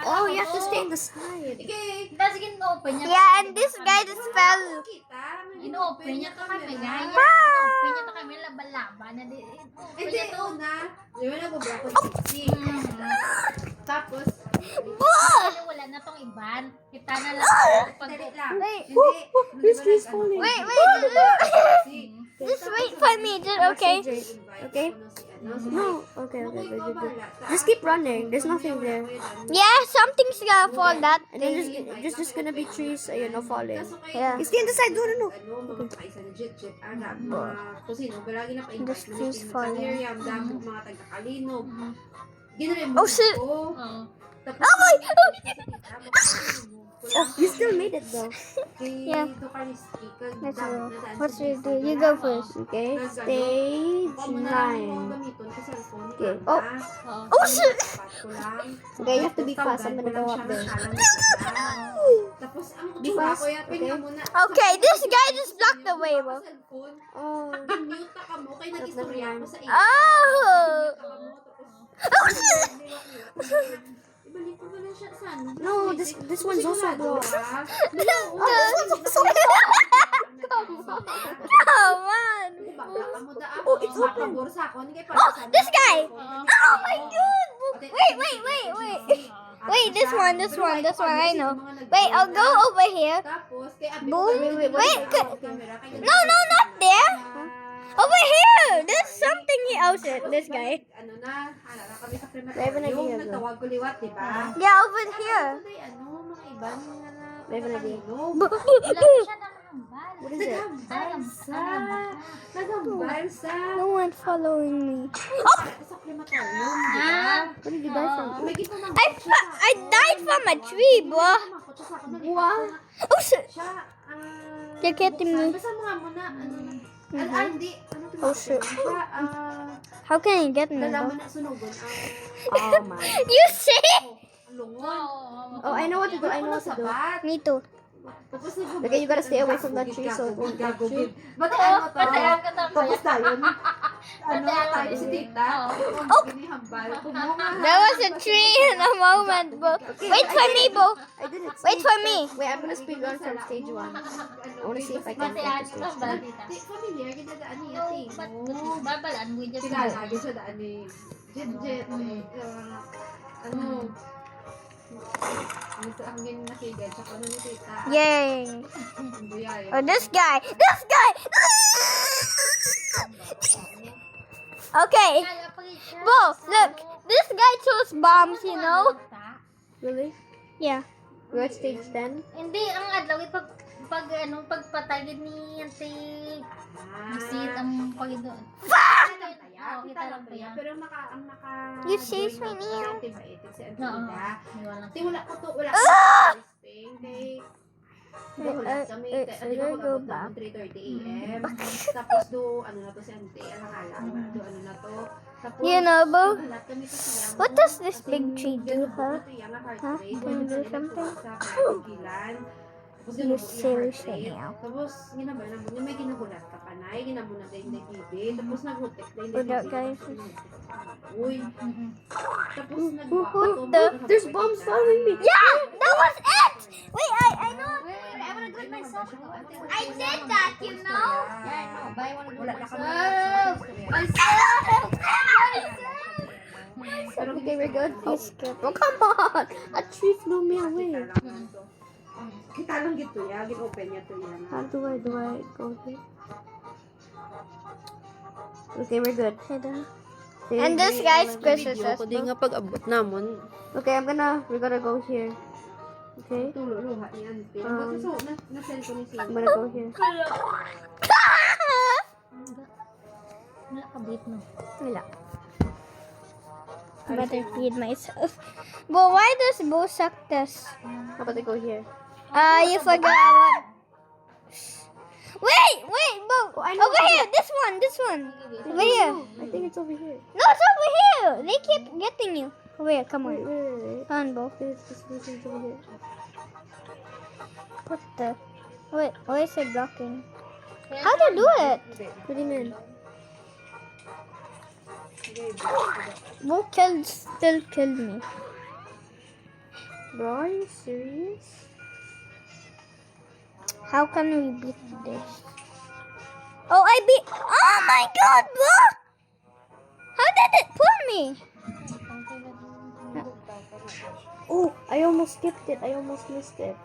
Oh, you have to stay in the side. Okay. Tapos in-open niya. Yeah, and this guy just fell. Kita. In-open niya to kami. Gaya. In-open niya to kami. Laba-laba na din. In-open Hindi niya to. una. Di ba nag-ubra ko si Tapos Wala na tong iban. Kita na lang. dali lang. Wait. Hindi. This tree's falling. Wait. Just wait for me, okay? Okay. No. Okay. Just keep running. There's nothing there. Yeah, something's gonna fall that And then thing. there's just gonna be trees, falling. Yeah. Stay on the side. No. Ano, magpakaisa na jet, ana, mga kusino, balagi na pa-invite This tree's na falling. Miriam, damo, mga taga-Kalinog. Ginremove Oh, shit. ko. Oo. Tapos, Oh my- You still made it though. Yeah. Let's go. What should we do? You go first. Okay. Stage 9. Okay. Oh. Oo. Oh shit! Okay, you have to be fast. I'm gonna go up there. Tapos, ang Be tsura fast, ko, yapin okay? nga muna. Okay, this guy just blocked the way, bro. Cellphone. Oh. Pag-mute na ka mo, kaya nag-istorya ako sa iyo. Oh! Oh, shit! Ibalik ko ba na siya saan? No, this one's also blocked. Come on! Oh, it's open. This guy! Oh my god! Wait. Wait, this one, I know. Wait, I'll go over here. Boom. Wait, no, not there. Over here! There's something he else it, this guy. Ano na, halala kami sa May iba na crematorium, idea, nagtawag ko liwat, di ba? Yeah, over here. Ano, mga iba na May iba na idea. Wala ko siya nakahambal. What is it? Nagambal sa No one following me. sa crematorium, di ba? Ah! Where did you die from? May gito ng I died from a tree, bro. What? Oh shit! Siya, You're getting me. basta mga muna, Mhm. hindi, Oh, shit. Siya, How can you get me, bro? nalaman na sunugon, Oh my. You see? ang lungon. Oo. Oh, I know what to do. I know what to do. Me too. Tapos Okay, you gotta stay away from that tree, so don't touch it. Bataan mo to. Patayan ka to. Tapos tayo, ano Patayan tayo mo. si tita. Oh. Ginihambal. Kumunga. There was a tree in a moment, bro. Wait for me, bro. I did it. Wait for me. Wait, I'm gonna speed run from stage 1. I wanna see if I can get Patayan to ka stage ba, 2. tita? Di, familiar, ginadaan niya, No, ting. ba't babalaan mo dyan sa Pinalagi siya daan ni Jet. Ano, gusto ang ganyan nakigad. Tsaka ano ni tita. Yay. Ang buyaya. Oh, this guy. This guy. Okay. Bro, look. This guy chose bombs, you know? Really? Yeah. We're at stage 10? Hindi, ang adlaw, pagpatagid ni Ate Bisit, ang pagdoon. Oo, kita lang po yan. Pero ang naka... You saved me, Neil. Antibiotic si Oo. Antida. Iwan lang. Kasi wala ko to, wala ko testing. Kay... Doon kami, di ba go mag-abot back. ng 3:30 a.m. Tapos do, ano na to si Ante, alang-alang. Do, ano na to. Tapos, You know, bro. lahat kami kasi What does this big tree do, huh? Huh? Huh? Can you do something? Tapos You ginamon serious yung heart rate. right now? Tapos ginaban na mo niya may ginahulat ka kanay, ginamon na din na bibi. Tapos nagutek din na Wala, bibi. guys. Uy. Mm-mm. Tapos There's bombs following me. Yeah, that was it. Wait, I know. I wanna do it myself. I did that, you know. Yeah, I know. But I wanna do Wala it na kami. myself. Okay, we're good. Please skip. Oh, come on. A tree flew me away. Kita lang gito ya, gin-open niya to yan. How do I go here? Okay, we're good. And this guy's Christmas. Kundi nga pag-abot namon. Okay, we're gonna go here. Okay, Tulo-luha ni Auntie. So, na-send ko ni Sina. I'm gonna go here. Wala ka bait mo. Wala. I better feed myself. But why does Bo suck this? How about I go here? You forgot what? Wait, Bo. I know. Over here, this one. Over here. I think it's over here. No, it's over here. They keep getting you. Over here, come Wait, on. wait. Come on, Bo. This is over here. What the? Wait, why is it blocking? How to do it? What do you mean? Bo still killed me. Bro, are you serious? How can we beat this? Oh, I beat. Oh my god, Bo! How did it pull me? Oh, I almost skipped it. I almost missed it.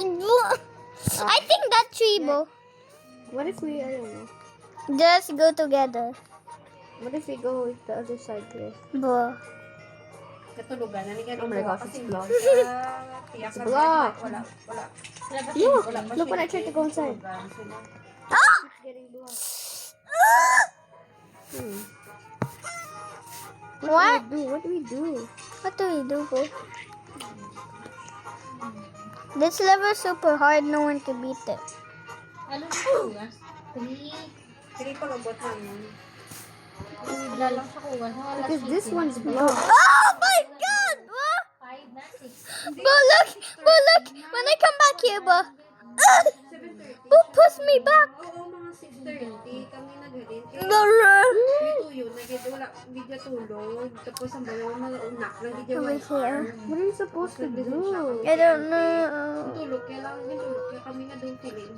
I think that tree, Bo. What if we, I don't know. Just go together. What if we go with the other side here? Bo. Katulugan na ni Oh my gosh, it's blocked. It's blocked. Wala. Look, look when I tried to go inside. Ah! It's getting blocked. What? What do we do? What do we do, Bo? This level is super hard. No one can beat it. Alam mo kuwas? 3. Sige, pag-abot namin. Wala lang sa kuwas. Wala Because sa this itim. one's blocked. Oh my god, Bo! 5 na 6. Bo, look! Bo, look! When I come back here, Bo. 7:30. Bo, push me back! Oo, mga 6:30. Kami naghalin. Kaya, Over may tuyo. Wala, hindi ka tulog. Tapos ang bayaw mga unak lang. Hindi ka here. What are you supposed to do? I don't know. Tulog. Kaya lang kami tulog. Kaya kami nga doon piling.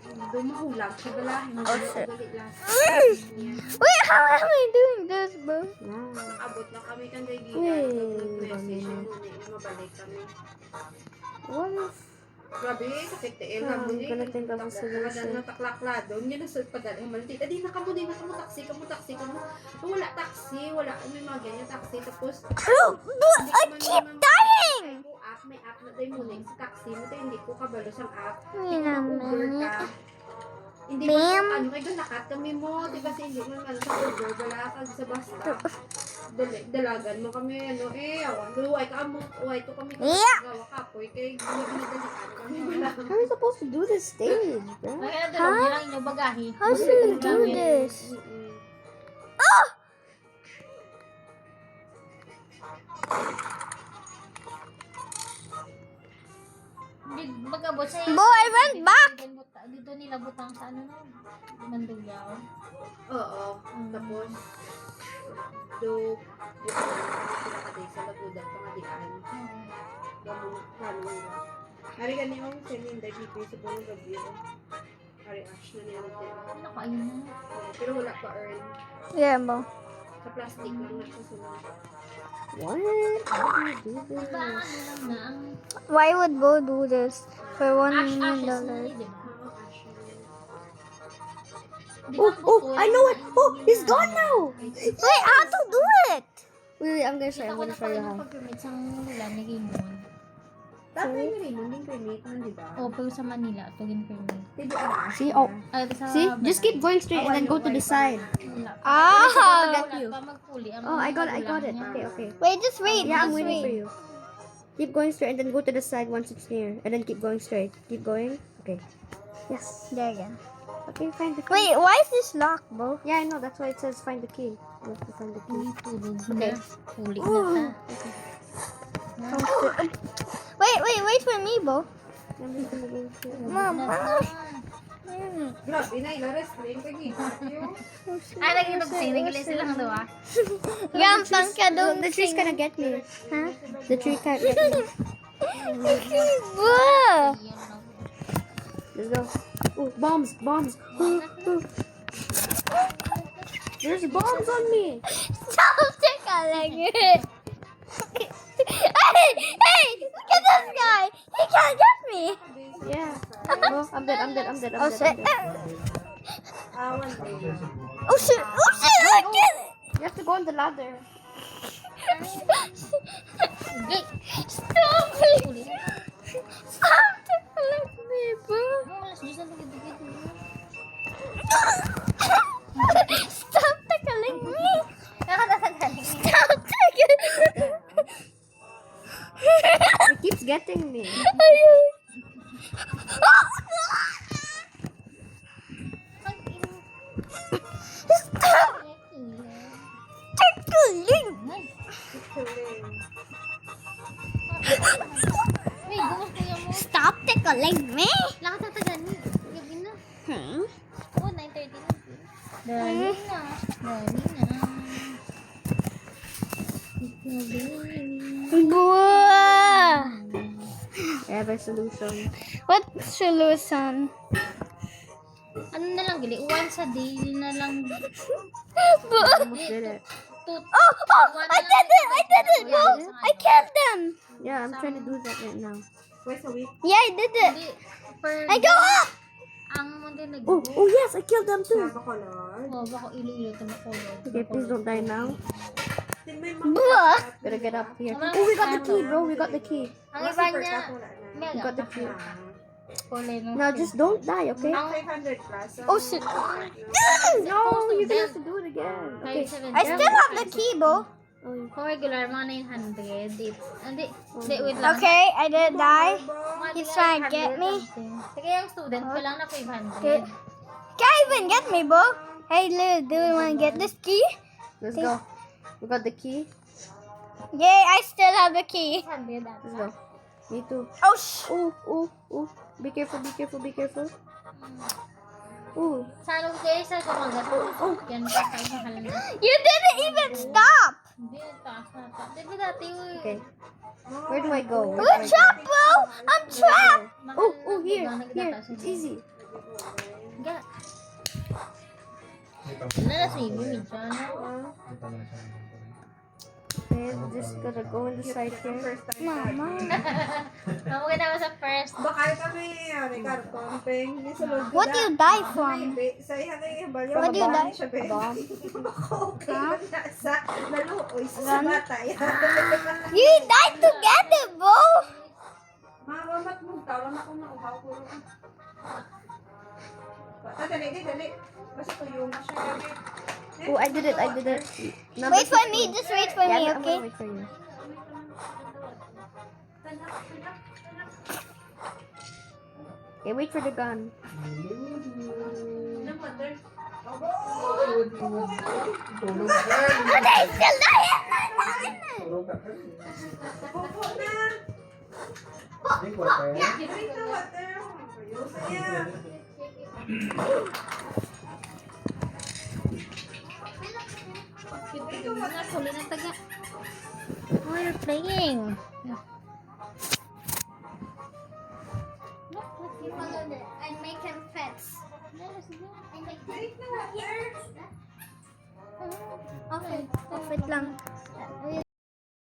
Doon mahulag. Sa balahin. Oh, shit. Dali lang. Wait, how am I doing this, Bo? Abot na kami kang Wait. message. Mabalik kami. What if? Grabe, sakit I'm gonna think of a solution. Nataklakla doon. Yun ang pagdali. Maliti. Di na kamo taxi. Wala taxi. Wala. May mga ganyan taxi. Tapos, Bo, I keep dying! may app na tayo muna sa taxi mo. Tayo hindi ko kabalo sa app. Wait a Uber ka. minute. Hindi Bam. mo, ano kayo nakat kami mo. Di ba hindi mo naman sa Uber. Wala ka sa basta. Dalagan mo kami. Awan. Luway ka mo. Uway to kami. Yeah. Gawa ka po. Kaya binadalikan kami. Wala. How are we supposed to do this stage, bro? Kaya dalawin niya lang inyong bagahe. How should we do this? Mag-abot sa Bo, I went back! Dito nila butang sa ano na. Mandugyaw. Oo. Tapos, do sila ka din sa lagudan pangadian. Hari ka niyo ang seminday dito sa buong gabi. Hari ash na niya natin. Ano ka ayun na? Pero wala pa earn. Yeah, Bo. Sa plastic lang na susunod. What? How do we do Diba this? ang ano lang na ang Why would Bo do this for $1 ashes na million? diba? Mga ash na niya. Di ba Oh, ang oh, bukoy, I know it. Oh, hindi he's na- gone now. Wait, how to do it? Wait, I'm gonna Kita show ko you na how. pala pag-permit sa Manila ni Raymond. Tatay ni Raymond din cremate man, di ba? O, pero sa Manila, ito yung permit. Hindi ang ash. See, oh, Ay, sa see, just keep going straight and then go to the side. Wala. Ah! Wala get you. pa magpuli. Ang Oh, I got it. magulang niya. Okay, okay. Wait, just wait. Yeah, I'm just waiting for wait. you. Keep going straight and then go to the side once it's near, and then keep going straight. Keep going. Okay. Yes. There again. Okay, find the key. Wait, why is this locked, Bo? Yeah, I know. That's why it says find the key. have to find the key. Uy, tulog na. Okay. Huli na ta. Wait for me, Bo. I'm just gonna go to Mom. Grabe na, ilares. Playing ka Ah, lagi nag-sing. Nagilay silang dua. Gampang ka doon. The tree's gonna get me. Huh? The tree can't get me. Bo! Let's go. Oh, bombs, bombs. There's bombs on me. Stop tickling it. Hey, look at this guy. He can't get me. Yeah. Oh, I'm dead. Oh shit. Awan eh. Oh shit. Look at it. You have to go on the ladder. Okay. Stop it. Stop tickling me, bro. Alas, Diyos na dikit-dikit. Stop tickling me. Nakatatagalin. Stop tickling me. It keeps getting me. Stop tickling. Wait, gumas ko yung mo. Stop tickling me. Nakatatagalin. Gabi na. Oh, 9:30 na. Dali na. Buah. I have a solution. What solution? Ano na lang, gali? Once a day na lang. Almost did it. Oh, I did it, bro. I killed them. Yeah, I'm trying to do that right now. Twice a week. Yeah, I did it. Hindi, per I go up. ang mga nag Oh yes, I killed them too. Sama color. Oh, baka ilo-ilo ito makulog. Okay, please don't die now. Din may Buah. Gotta get up here. Oh, we got the key, bro. We got the key. Ang iba niya, We mega, got the key. kulay no. Now just don't die, okay? Ang 500 plus. Oh shit. No, you're gonna have to do it again. Okay. 570. I still have the key, bro. Kung regular, mga 900. Hindi, wait lang. Okay, I didn't die. Mga He's tiga trying to get 100 me. something. Sige, yung student ko lang na 500. Okay. Can't even get me, bro. Hey, Lou, do you want to get this key? Let's go. We got the key. Yay, I still have the key. 100 Let's go. Me too. Oh, Oh. Be careful, be careful, be careful. Ooh. Sa anong kayo sa kumagat? Yan pa tayo mahal na. you didn't even stop. Hindi, taas na taas. Di ba dati yung Okay. Where do I go? Where do We're I go? trapped, bro. I'm trapped. mahal Oh, na, here. diba, Here. nagtataas It's yun. easy. Ga. Nalas may bumid siya, no? Okay, just gotta go in the side here. First time. Mama. Mamaganda mo sa first. Baka kami, may karton, peng, hindi sulod. What do you die from? Sa ihan ay balyo. What do you die? Siya, peng. Bomb. Okay, nasa naluoy sa bata. You died together, bro. Mamamat mo, tawag na kung nauhaw ko. Dali. Basta tuyo na siya. Oh, I did it. Wait for me. Just wait for me, I'm okay? gonna wait for you. Okay, wait for the gun. Tulog ka rin. Are they still dying? Tulog ka rin. Pupo na. Drink water. Drink na water. Tuyo saya. Huli na taga. Oh, you're playing. I make him pets. Drink na water. Okay, wait lang.